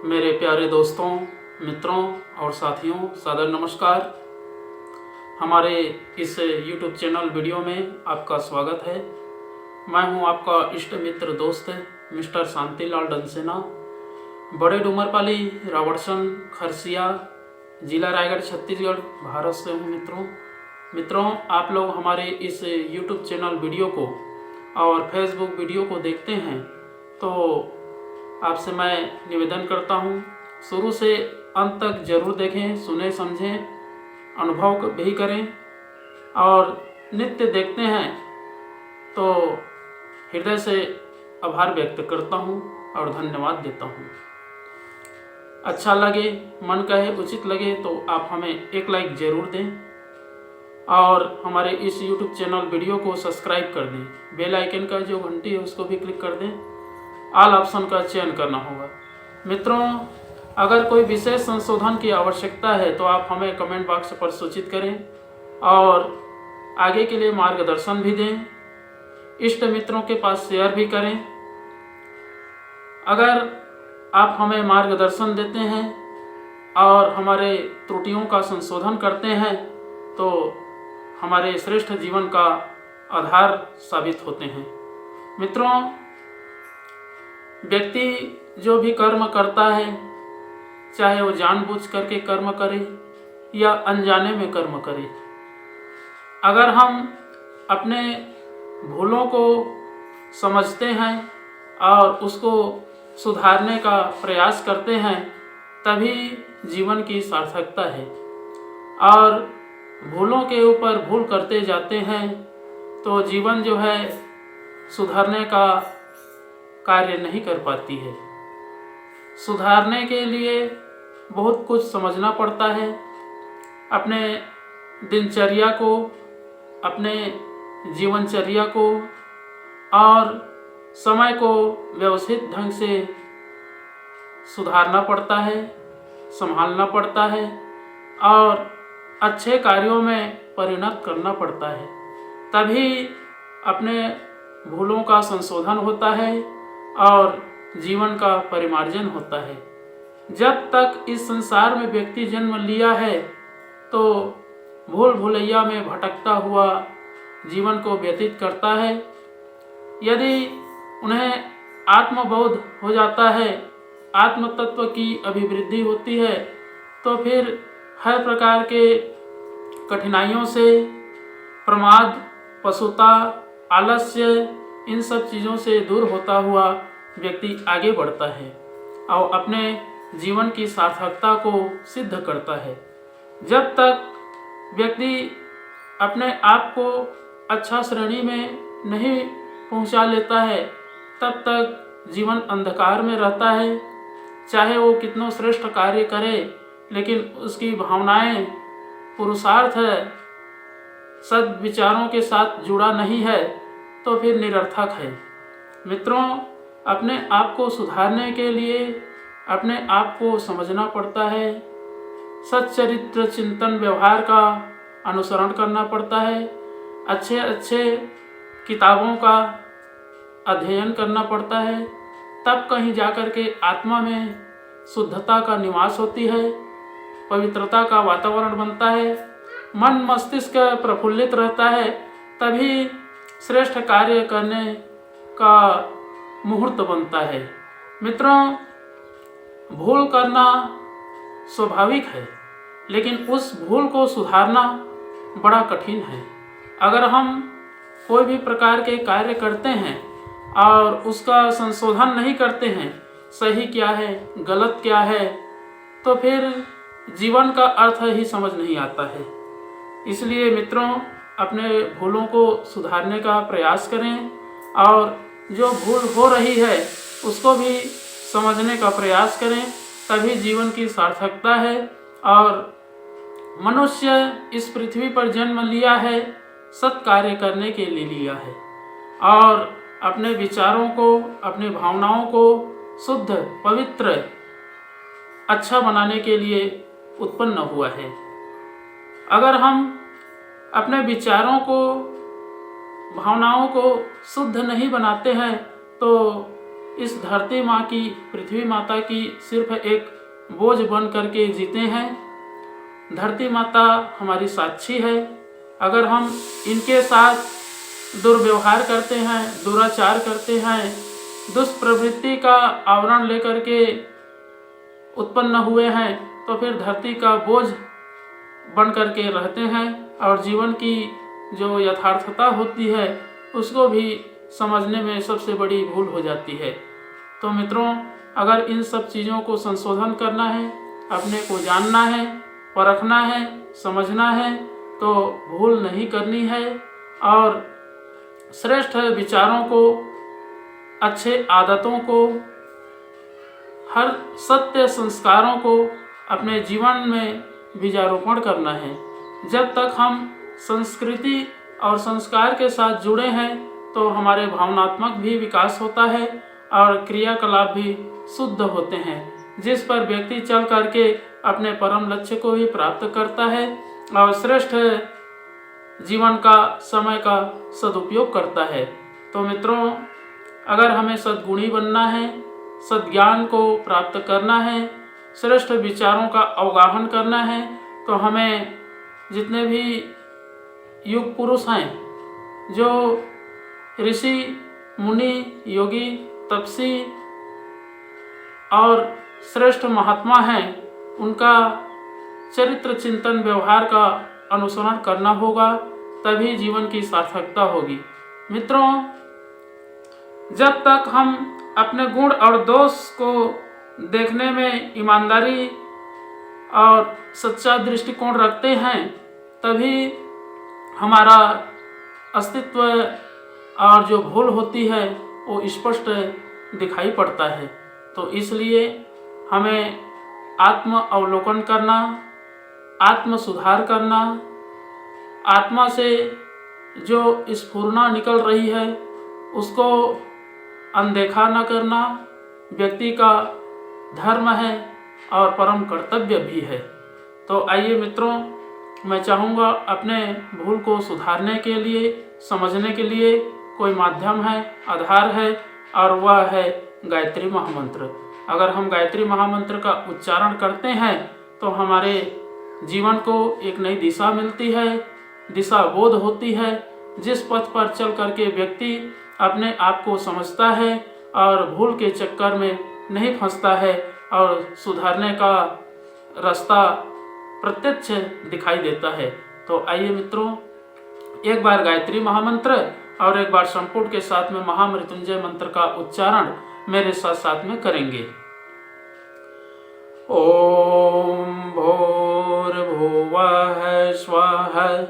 मेरे प्यारे दोस्तों, मित्रों और साथियों, सादर नमस्कार। हमारे इस YouTube चैनल वीडियो में आपका स्वागत है। मैं हूं आपका इष्ट मित्र दोस्त मिस्टर शांतिलाल डंसेना, बड़े डूमरपाली, रावड़सन, खरसिया, जिला रायगढ़, छत्तीसगढ़, भारत से हूं। मित्रों, आप लोग हमारे इस YouTube चैनल वीडियो को और फेसबुक वीडियो को देखते हैं तो आपसे मैं निवेदन करता हूँ, शुरू से अंत तक जरूर देखें, सुने, समझें, अनुभव भी करें और नित्य देखते हैं तो हृदय से आभार व्यक्त करता हूँ और धन्यवाद देता हूँ। अच्छा लगे, मन कहे, उचित लगे तो आप हमें एक लाइक ज़रूर दें और हमारे इस YouTube चैनल वीडियो को सब्सक्राइब कर दें। बेल आइकन का जो घंटी है उसको भी क्लिक कर दें। ऑल ऑप्शन का चयन करना होगा। मित्रों, अगर कोई विशेष संशोधन की आवश्यकता है तो आप हमें कमेंट बॉक्स पर सूचित करें और आगे के लिए मार्गदर्शन भी दें। इष्ट मित्रों के पास शेयर भी करें। अगर आप हमें मार्गदर्शन देते हैं और हमारे त्रुटियों का संशोधन करते हैं तो हमारे श्रेष्ठ जीवन का आधार साबित होते हैं। मित्रों, व्यक्ति जो भी कर्म करता है, चाहे वो जानबूझ करके कर्म करे या अनजाने में कर्म करे, अगर हम अपने भूलों को समझते हैं और उसको सुधारने का प्रयास करते हैं तभी जीवन की सार्थकता है। और भूलों के ऊपर भूल करते जाते हैं तो जीवन जो है सुधारने का कार्य नहीं कर पाती है। सुधारने के लिए बहुत कुछ समझना पड़ता है। अपने दिनचर्या को, अपने जीवनचर्या को और समय को व्यवस्थित ढंग से सुधारना पड़ता है, संभालना पड़ता है और अच्छे कार्यों में परिणत करना पड़ता है। तभी अपने भूलों का संशोधन होता है और जीवन का परिमार्जन होता है। जब तक इस संसार में व्यक्ति जन्म लिया है तो भूल भुलैया में भटकता हुआ जीवन को व्यतीत करता है। यदि उन्हें आत्मबोध हो जाता है, आत्म तत्व की अभिवृद्धि होती है तो फिर हर प्रकार के कठिनाइयों से, प्रमाद, पशुता, आलस्य, इन सब चीज़ों से दूर होता हुआ व्यक्ति आगे बढ़ता है और अपने जीवन की सार्थकता को सिद्ध करता है। जब तक व्यक्ति अपने आप को अच्छा श्रेणी में नहीं पहुंचा लेता है तब तक जीवन अंधकार में रहता है। चाहे वो कितना श्रेष्ठ कार्य करे लेकिन उसकी भावनाएं, पुरुषार्थ है, सद्विचारों के साथ जुड़ा नहीं है तो फिर निरर्थक है। मित्रों, अपने आप को सुधारने के लिए अपने आप को समझना पड़ता है। सच्चरित्र चिंतन व्यवहार का अनुसरण करना पड़ता है। अच्छे अच्छे किताबों का अध्ययन करना पड़ता है। तब कहीं जाकर के आत्मा में शुद्धता का निवास होती है, पवित्रता का वातावरण बनता है, मन मस्तिष्क प्रफुल्लित रहता है। तभी श्रेष्ठ कार्य करने का मुहूर्त बनता है। मित्रों, भूल करना स्वाभाविक है लेकिन उस भूल को सुधारना बड़ा कठिन है। अगर हम कोई भी प्रकार के कार्य करते हैं और उसका संशोधन नहीं करते हैं, सही क्या है, गलत क्या है, तो फिर जीवन का अर्थ ही समझ नहीं आता है। इसलिए मित्रों, अपने भूलों को सुधारने का प्रयास करें और जो भूल हो रही है उसको भी समझने का प्रयास करें, तभी जीवन की सार्थकता है। और मनुष्य इस पृथ्वी पर जन्म लिया है, सत्कार्य करने के लिए लिया है और अपने विचारों को, अपनी भावनाओं को शुद्ध, पवित्र, अच्छा बनाने के लिए उत्पन्न हुआ है। अगर हम अपने विचारों को, भावनाओं को शुद्ध नहीं बनाते हैं तो इस धरती माँ की, पृथ्वी माता की सिर्फ एक बोझ बन करके जीते हैं। धरती माता हमारी साक्षी है। अगर हम इनके साथ दुर्व्यवहार करते हैं, दुराचार करते हैं, दुष्प्रवृत्ति का आवरण लेकर के उत्पन्न हुए हैं, तो फिर धरती का बोझ बन करके रहते हैं और जीवन की जो यथार्थता होती है उसको भी समझने में सबसे बड़ी भूल हो जाती है। तो मित्रों, अगर इन सब चीज़ों को संशोधन करना है, अपने को जानना है, परखना है, समझना है, तो भूल नहीं करनी है और श्रेष्ठ विचारों को, अच्छे आदतों को, हर सत्य संस्कारों को अपने जीवन में बीजारोपण करना है। जब तक हम संस्कृति और संस्कार के साथ जुड़े हैं तो हमारे भावनात्मक भी विकास होता है और क्रियाकलाप भी शुद्ध होते हैं, जिस पर व्यक्ति चल करके अपने परम लक्ष्य को भी प्राप्त करता है और श्रेष्ठ जीवन का, समय का सदुपयोग करता है। तो मित्रों, अगर हमें सद्गुणी बनना है, सद्ज्ञान को प्राप्त करना है, श्रेष्ठ विचारों का अवगाहन करना है, तो हमें जितने भी युग पुरुष हैं, जो ऋषि मुनि, योगी, तपसी और श्रेष्ठ महात्मा हैं, उनका चरित्र चिंतन, व्यवहार का अनुसरण करना होगा, तभी जीवन की सार्थकता होगी। मित्रों, जब तक हम अपने गुण और दोष को देखने में ईमानदारी और सच्चा दृष्टिकोण रखते हैं, तभी हमारा अस्तित्व और जो भूल होती है वो स्पष्ट दिखाई पड़ता है। तो इसलिए हमें आत्म अवलोकन करना, आत्म सुधार करना, आत्मा से जो स्फुरना निकल रही है उसको अनदेखा न करना व्यक्ति का धर्म है और परम कर्तव्य भी है। तो आइए मित्रों, मैं चाहूँगा अपने भूल को सुधारने के लिए, समझने के लिए कोई माध्यम है, आधार है, और वह है गायत्री महामंत्र। अगर हम गायत्री महामंत्र का उच्चारण करते हैं तो हमारे जीवन को एक नई दिशा मिलती है, दिशा बोध होती है, जिस पथ पर चल करके व्यक्ति अपने आप को समझता है और भूल के चक्कर में नहीं फंसता है और सुधारने का रास्ता प्रत्यक्ष दिखाई देता है। तो आइए मित्रों, एक बार गायत्री महामंत्र और एक बार संपुट के साथ में महामृत्युंजय मंत्र का उच्चारण मेरे साथ साथ में करेंगे। ओम भूर्भुवः स्वः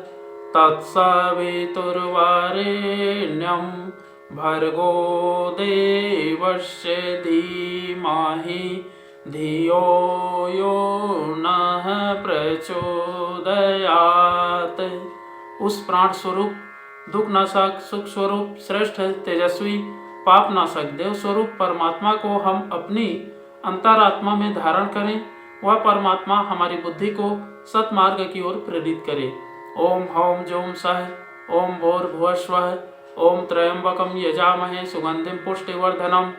तत्सवितुर्वरेण्यं भर्गो देवस्य धीमहि धियो यो नः प्रचोदयात्। उस प्राण स्वरूप, दुख नाशक, सुख स्वरूप, श्रेष्ठ, तेजस्वी, पाप नाशक, देव स्वरूप परमात्मा को हम अपनी अंतरात्मा में धारण करें। वह परमात्मा हमारी बुद्धि को सतमार्ग की ओर प्रेरित करे। ओम हौम जौम सह, ओम भूर्भुवः स्वः, ओम त्र्यंबकं यजामहे सुगंधिं पुष्टिवर्धनम्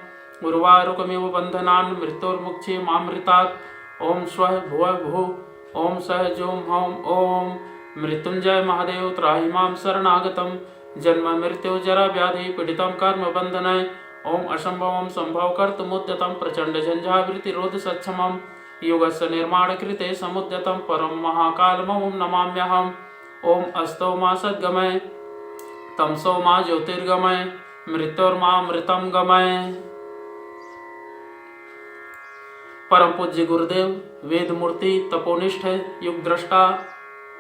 उर्वारुकमिव बन्धनान् मृत्योर्मुक्षीयमामृतात्। ओम स्वः भुवः भुः, ओम सह जौम हौम। ओम मृत्युंजय महादेव त्राहि मां शरणागतं जन्म मृत्यु जरा व्याधि पीडितं कर्म बंधनय। ओम असंभवं संभव कर्तुमुद्यतं प्रचंड झंझावृत्तिरोध सक्षमं युगस्य निर्माण कृते समुद्यतं परम महाकालमं नमाम्यहम्। ओम अस्तो मा सद्गमय, तमसो मा ज्योतिर्गमय, मृत्योर्मा मृतं गमय। परम पूज्य गुरुदेव, वेद मूर्ति, तपोनिष्ठ, युग दृष्टा,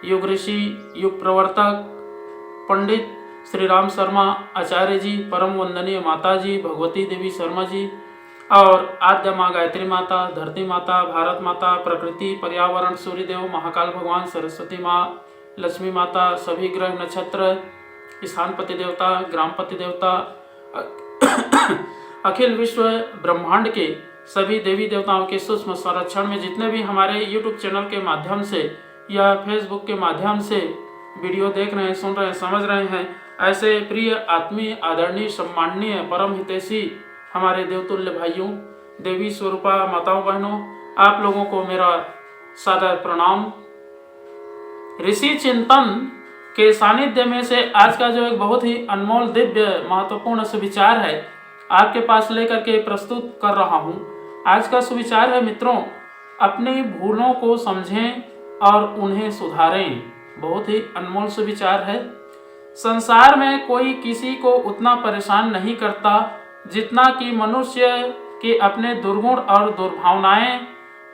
युग ऋषि, युग प्रवर्तक पंडित श्री राम शर्मा आचार्य जी, परम वंदनीय माता जी भगवती देवी शर्मा जी और आद्य माँ गायत्री माता, धरती माता, भारत माता, प्रकृति, पर्यावरण, सूर्यदेव, महाकाल भगवान, सरस्वती माँ, लक्ष्मी माता, सभी ग्रह नक्षत्र, स्थानपति देवता, ग्रामपति देवता, अखिल विश्व ब्रह्मांड के सभी देवी देवताओं के सूक्ष्म संरक्षण में जितने भी हमारे YouTube चैनल के माध्यम से या फेसबुक के माध्यम से वीडियो देख रहे हैं, सुन रहे हैं, समझ रहे हैं, ऐसे प्रिय, आत्मीय, आदरणीय, सम्माननीय, परम हितैषी हमारे देवतुल्य भाइयों, देवी स्वरूपा माताओं बहनों, आप लोगों को मेरा सादर प्रणाम। ऋषि चिंतन के सानिध्य में से आज का जो एक बहुत ही अनमोल दिव्य महत्वपूर्ण सुविचार है आपके पास लेकर के प्रस्तुत कर रहा हूँ। आज का सुविचार है मित्रों, अपनी भूलों को समझें और उन्हें सुधारें। बहुत ही अनमोल सुविचार है। संसार में कोई किसी को उतना परेशान नहीं करता जितना कि मनुष्य के अपने दुर्गुण और दुर्भावनाएं,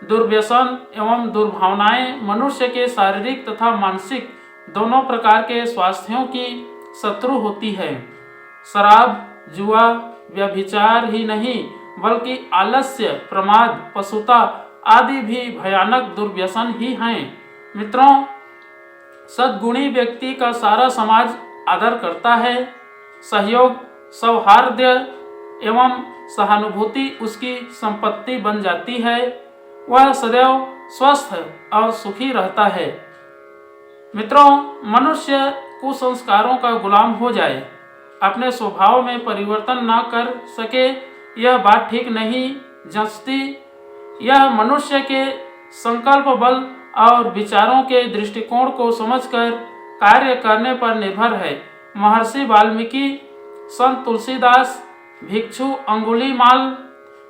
दुर्व्यसन एवं दुर्भावनाएं मनुष्य के शारीरिक तथा मानसिक दोनों प्रकार के स्वास्थ्यों की शत्रु होती है। शराब, जुआ, व्यभिचार ही नहीं बल्कि आलस्य, प्रमाद, पशुता आदि भी भयानक दुर्व्यसन ही हैं। मित्रों, सद्गुणी व्यक्ति का सारा समाज आदर करता है। सहयोग, सौहार्द्य एवं सहानुभूति उसकी संपत्ति बन जाती है। वह सदैव स्वस्थ और सुखी रहता है। मित्रों, मनुष्य कुसंस्कारों का गुलाम हो जाए, अपने स्वभाव में परिवर्तन ना कर सके, यह बात ठीक नहीं जंचती। यह मनुष्य के संकल्प बल और विचारों के दृष्टिकोण को समझकर कार्य करने पर निर्भर है। महर्षि वाल्मीकि, संत तुलसीदास, भिक्षु अंगुलीमाल,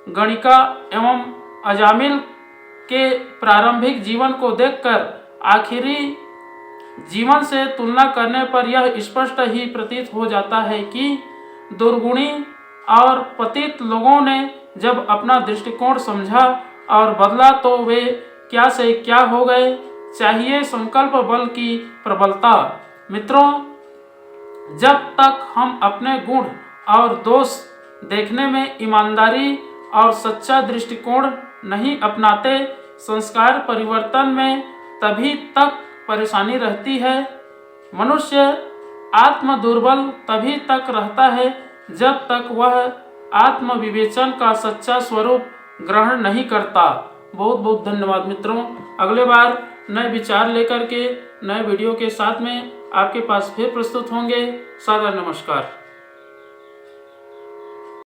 गणिका एवं अजामिल के प्रारंभिक जीवन को देखकर आखिरी जीवन से तुलना करने पर यह स्पष्ट ही प्रतीत हो जाता है कि दुर्गुणी और पतित लोगों ने जब अपना दृष्टिकोण समझा और बदला तो वे क्या से क्या हो गए। चाहिए संकल्प बल की प्रबलता। मित्रों, जब तक हम अपने गुण और दोष देखने में ईमानदारी और सच्चा दृष्टिकोण नहीं अपनाते, संस्कार परिवर्तन में तभी तक परेशानी रहती है। मनुष्य आत्म दुर्बल तभी तक रहता है जब तक वह आत्मविवेचन का सच्चा स्वरूप ग्रहण नहीं करता। बहुत बहुत धन्यवाद मित्रों। अगले बार नए विचार लेकर के नए वीडियो के साथ में आपके पास फिर प्रस्तुत होंगे। सादर नमस्कार।